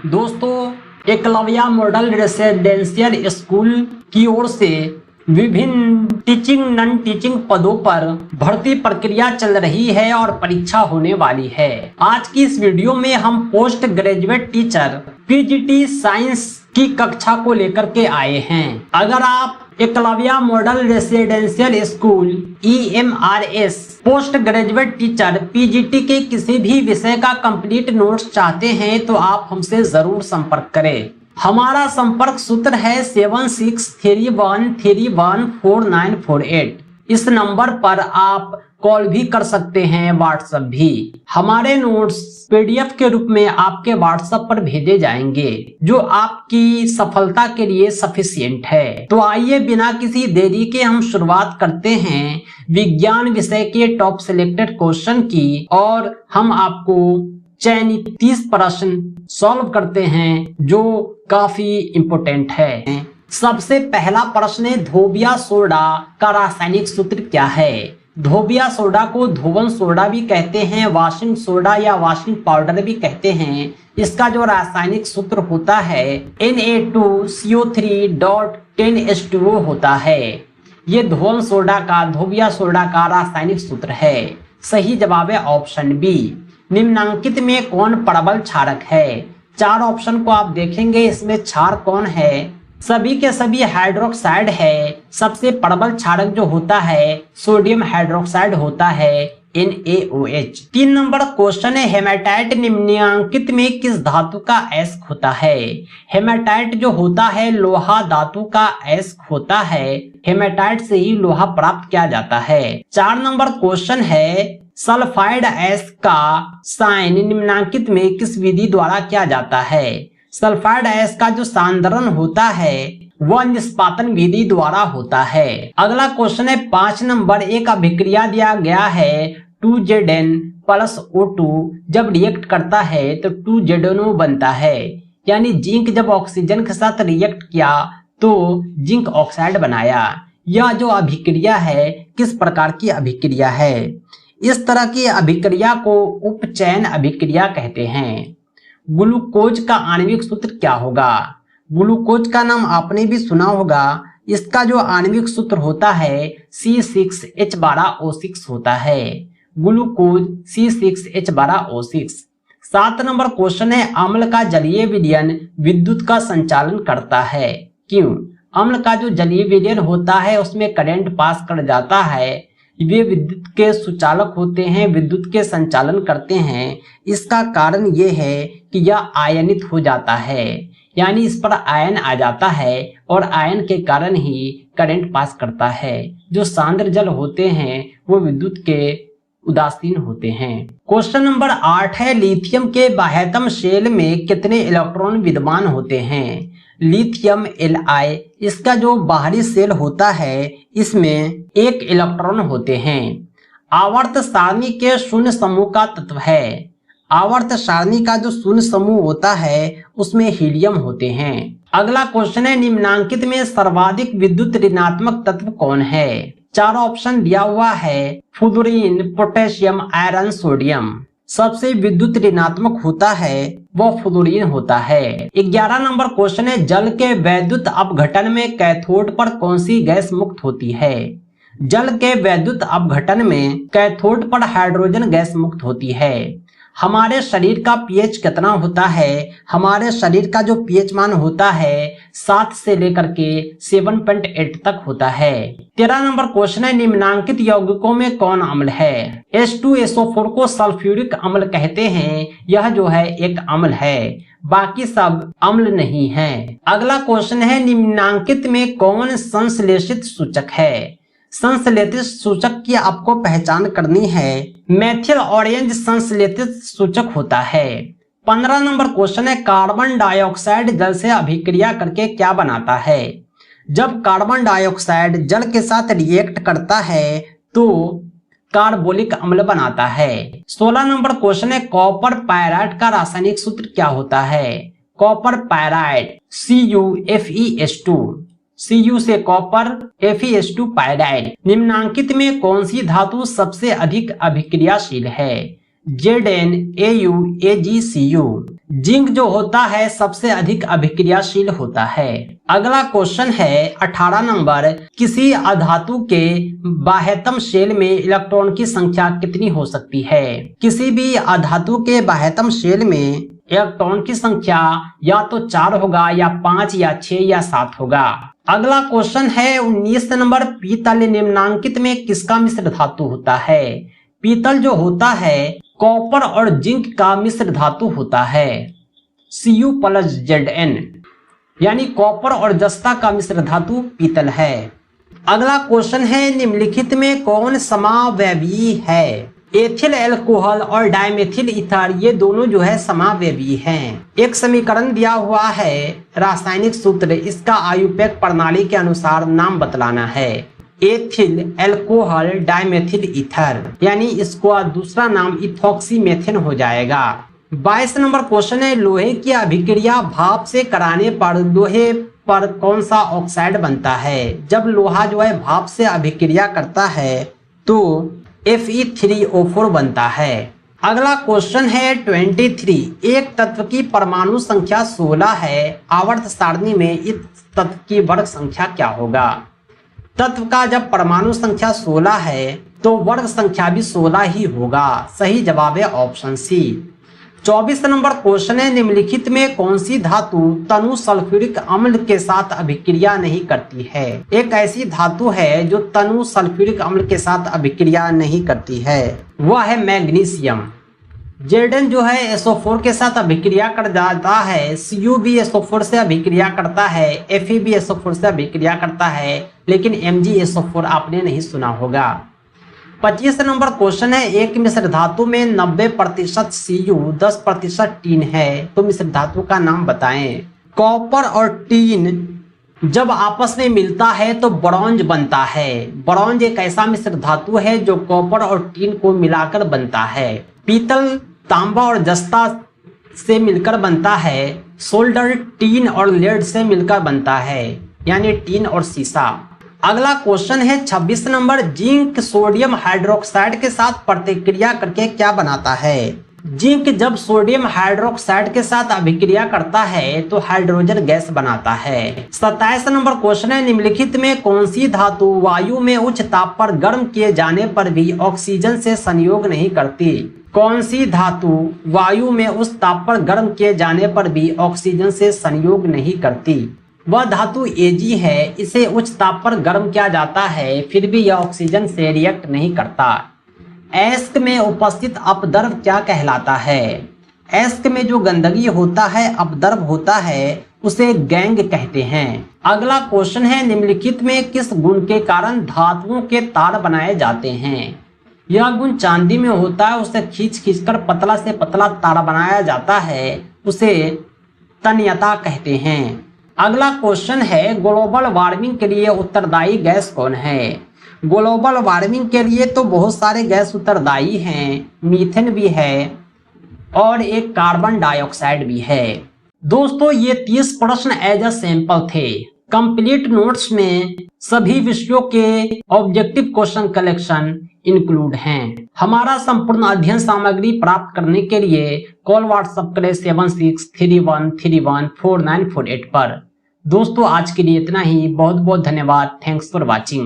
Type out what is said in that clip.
दोस्तों, Eklavya model residential school की ओर से विभिन्न टीचिंग नॉन टीचिंग पदों पर भर्ती प्रक्रिया चल रही है और परीक्षा होने वाली है। आज की इस वीडियो में हम post graduate teacher PGT science की कक्षा को लेकर के आए हैं। अगर आप Eklavya model residential school EMRS post graduate teacher PGT के किसी भी विषय का कंप्लीट नोट्स चाहते हैं तो आप हमसे जरूर संपर्क करें। हमारा संपर्क सूत्र है 7631314948। इस नंबर पर आप कॉल भी कर सकते हैं, व्हाट्सएप भी। हमारे नोट्स PDF के रूप में आपके व्हाट्सएप पर भेजे जाएंगे, जो आपकी सफलता के लिए सफिशिएंट है। तो आइए बिना किसी देरी के हम शुरुआत करते हैं विज्ञान विषय के टॉप सिलेक्टेड क्वेश्चन की, और हम आपको चयनित 30 प्रश्न सॉल्व करते हैं जो काफी इम्पोर्टेंट है। सबसे पहला प्रश्न है, धोबिया सोडा का रासायनिक सूत्र क्या है? धोबिया सोडा को धोवन सोडा भी कहते हैं, वाशिंग सोडा या वाशिंग पाउडर भी कहते हैं। इसका जो रासायनिक सूत्र होता है Na2CO3.10H2O होता है। ये धोवन सोडा का धोबिया सोडा का रासायनिक सूत्र है। सही जवाब है ऑप्शन बी। निम्नांकित में कौन प्रबल क्षारक है? 4 ऑप्शन को आप देखेंगे, इसमें क्षार कौन है? सभी के सभी हाइड्रोक्साइड है। सबसे प्रबल क्षारक जो होता है सोडियम हाइड्रोक्साइड होता है, NaOH। 3 नंबर क्वेश्चन है, हेमाटाइट निम्नांकित में किस धातु का अयस्क होता है? हेमाटाइट जो होता है लोहा धातु का अयस्क होता है। हेमाटाइट से ही लोहा प्राप्त किया जाता है। 4 नंबर क्वेश्चन है, सल्फाइड अयस्क का साइन निम्नांकित में किस विधि द्वारा किया जाता है? सल्फाइड अयस्क का जो सांद्रण होता है वह निष्पादन विधि द्वारा होता है। अगला क्वेश्चन है 5 नंबर, एक अभिक्रिया दिया गया है 2Zn+O2 जब रिएक्ट करता है तो 2ZnO बनता है। यानी जिंक जब ऑक्सीजन के साथ रिएक्ट किया तो जिंक ऑक्साइड बनाया। यह जो अभिक्रिया है किस प्रकार की अभिक्रिया है? इस तरह की अभिक्रिया को उपचयन अभिक्रिया कहते हैं। ग्लूकोज का आणविक सूत्र क्या होगा? ग्लूकोज का नाम आपने भी सुना होगा। इसका जो आणविक सूत्र होता है C6H12O6 होता है। Glucose C6H12O6। 7 नंबर क्वेश्चन है, अम्ल का जलीय विलयन विद्युत का संचालन करता है, क्यों? अम्ल का जो जलीय विलयन होता है उसमें करंट पास कर जाता है। वे विद्युत के सुचालक होते हैं, विद्युत के संचालन करते हैं। इसका कारण ये है कि यह आयनित हो जाता है, यानी इस पर आयन आ जाता है और आयन के कारण ही करंट पास करता है। जो सांद्र जल होते हैं वो विद्युत के उदासीन होते हैं। क्वेश्चन नंबर 8 है, लिथियम के बाह्यतम शेल में कितने इलेक्ट्रॉन विद्यमान होते हैं? लिथियम Li, इसका जो बाहरी शेल होता है इसमें 1 इलेक्ट्रॉन होते हैं। आवर्त सारणी के शून्य समूह का तत्व है। आवर्त सारणी का जो शून्य समूह होता है उसमें हीलियम होते हैं। अगला क्वेश्चन है, निम्नांकित में सर्वाधिक विद्युत ऋणात्मक तत्व कौन है? 4 ऑप्शन दिया हुआ है, फ्लोरीन, पोटेशियम, आयरन, सोडियम। सबसे विद्युत ऋणात्मक होता है वह फ्लोरीन होता है। 11 नंबर क्वेश्चन है, जल के वैद्युत अपघटन में कैथोड पर कौन सी गैस मुक्त होती है? जल के वैद्युत अपघटन में कैथोड पर हाइड्रोजन गैस मुक्त होती है। हमारे शरीर का pH कितना होता है? हमारे शरीर का जो pH मान होता है 7 से लेकर के 7.8 तक होता है। 13 नंबर क्वेश्चन है, निम्नांकित यौगिकों में कौन अम्ल है? H2SO4 को सल्फ्यूरिक अम्ल कहते हैं। यह जो है एक अम्ल है, बाकी सब अम्ल नहीं है। अगला क्वेश्चन है, निम्नांकित में कौन संश्लेषित सूचक है? संश्लेषित सूचक की आपको पहचान करनी है। मेथिल ऑरेंज संश्लेषित सूचक होता है। 15 नंबर क्वेश्चन है, कार्बन डाइऑक्साइड जल से अभिक्रिया करके क्या बनाता है? जब कार्बन डाइऑक्साइड जल के साथ रिएक्ट करता है तो कार्बोलिक अम्ल बनाता है। 16 नंबर क्वेश्चन है, कॉपर पायराइड का रासायनिक सूत्र क्या होता है? Copper pyrite CuFeS2। Cu से कॉपर, Fe2 पायराइड। निम्नांकित में कौन सी धातु सबसे अधिक अभिक्रियाशील है? Zn, Au, Ag, Cu। Zinc जो होता है सबसे अधिक अभिक्रियाशील होता है। अगला क्वेश्चन है 18 नंबर, किसी अधातु के बाह्यतम शेल में इलेक्ट्रॉन की संख्या कितनी हो सकती है? किसी भी अधातु के बाह्यतम शेल में इलेक्ट्रॉन की संख्या या तो 4 होगा या 5 या 6 या 7 होगा। अगला क्वेश्चन है 19 नंबर, पीतल निम्नांकित में किसका मिश्र धातु होता है? पीतल जो होता है कॉपर और जिंक का मिश्र धातु होता है, Cu+Zn, यानी कॉपर और जस्ता का मिश्र धातु पीतल है। अगला क्वेश्चन है निम्नलिखित में कौन समावयवी है? एथिल अल्कोहल और डाइमेथिल ईथर ये दोनों जो है समावयवी हैं। एक समीकरण दिया हुआ है, रासायनिक सूत्र, इसका आयुपेक प्रणाली के अनुसार नाम बतलाना है। एथिल अल्कोहल डाइमेथिल ईथर, यानी इसको दूसरा नाम इथॉक्सी मेथेन हो जाएगा। 22 नंबर क्वेश्चन है, लोहे की अभिक्रिया भाप से कराने पर लोहे पर कौन सा ऑक्साइड बनता है? जब लोहा जो है भाप से अभिक्रिया करता है तो Fe3O4 बनता है। अगला क्वेश्चन है 23, एक तत्व की परमाणु संख्या 16 है, आवर्त सारणी में इस तत्व की वर्ग संख्या क्या होगा? तत्व का जब परमाणु संख्या 16 है तो वर्ग संख्या भी 16 ही होगा। सही जवाब है ऑप्शन सी। 24 नंबर क्वेश्चन है, निम्नलिखित में कौन सी धातु तनु सल्फ्यूरिक अम्ल के साथ अभिक्रिया नहीं करती है? एक ऐसी धातु है जो तनु सल्फ्यूरिक अम्ल के साथ अभिक्रिया नहीं करती है, वह है मैग्नीशियम। Zn जो है SO4 के साथ अभिक्रिया कर जाता है, Cu भी SO4 से अभिक्रिया करता है, Fe भी SO4 से अभिक्रिया करता है, लेकिन MgSO4 आपने नहीं सुना होगा। 25 नंबर क्वेश्चन है, एक मिश्र धातु में 90% Cu 10% टीन है, तो मिश्र धातु का नाम बताएं। कॉपर और टीन जब आपस में मिलता है तो ब्रॉन्ज बनता है। ब्रॉन्ज एक ऐसा मिश्र धातु है जो कॉपर और टीन को मिलाकर बनता है। पीतल तांबा और जस्ता से मिलकर बनता है। सोल्डर टीन और लेड से मिलकर बनता है, यानी टीन और सीसा। अगला क्वेश्चन है 26 नंबर, जिंक सोडियम हाइड्रोक्साइड के साथ प्रतिक्रिया करके क्या बनाता है? जिंक जब सोडियम हाइड्रोक्साइड के साथ अभिक्रिया करता है तो हाइड्रोजन गैस बनाता है। 27 नंबर क्वेश्चन है, निम्नलिखित में कौन सी धातु वायु में उच्च ताप पर गर्म किए जाने पर भी ऑक्सीजन से संयोग नहीं करती? कौन सी धातु वायु में उस ताप पर गर्म किए जाने पर भी ऑक्सीजन से संयोग नहीं करती? वह धातु Ag है। इसे उच्च ताप पर गर्म किया जाता है फिर भी यह ऑक्सीजन से रिएक्ट नहीं करता। एस्क में उपस्थित अपद्रव क्या कहलाता है? एस्क में जो गंदगी होता है, अपद्रव होता है, उसे गैंग कहते हैं। अगला क्वेश्चन है, निम्नलिखित में किस गुण के कारण धातुओं के तार बनाए जाते हैं? यह गुण चांदी में होता है, उसे खींच खींचकर पतला से पतला तार बनाया जाता है, उसे तन्यता कहते हैं। अगला क्वेश्चन है, ग्लोबल वार्मिंग के लिए उत्तरदायी गैस कौन है? ग्लोबल वार्मिंग के लिए तो बहुत सारे गैस उत्तरदायी हैं, मीथेन भी है और एक कार्बन डाइऑक्साइड भी है। दोस्तों ये 30 प्रश्न एज अ सैंपल थे। कंप्लीट नोट्स में सभी विषयों के ऑब्जेक्टिव क्वेश्चन कलेक्शन इंक्लूड हैं। हमारा संपूर्ण अध्ययन सामग्री प्राप्त करने के लिए कॉल व्हाट्सएप करें 7631314948 पर। दोस्तों आज के लिए इतना ही। बहुत बहुत धन्यवाद। Thanks for watching.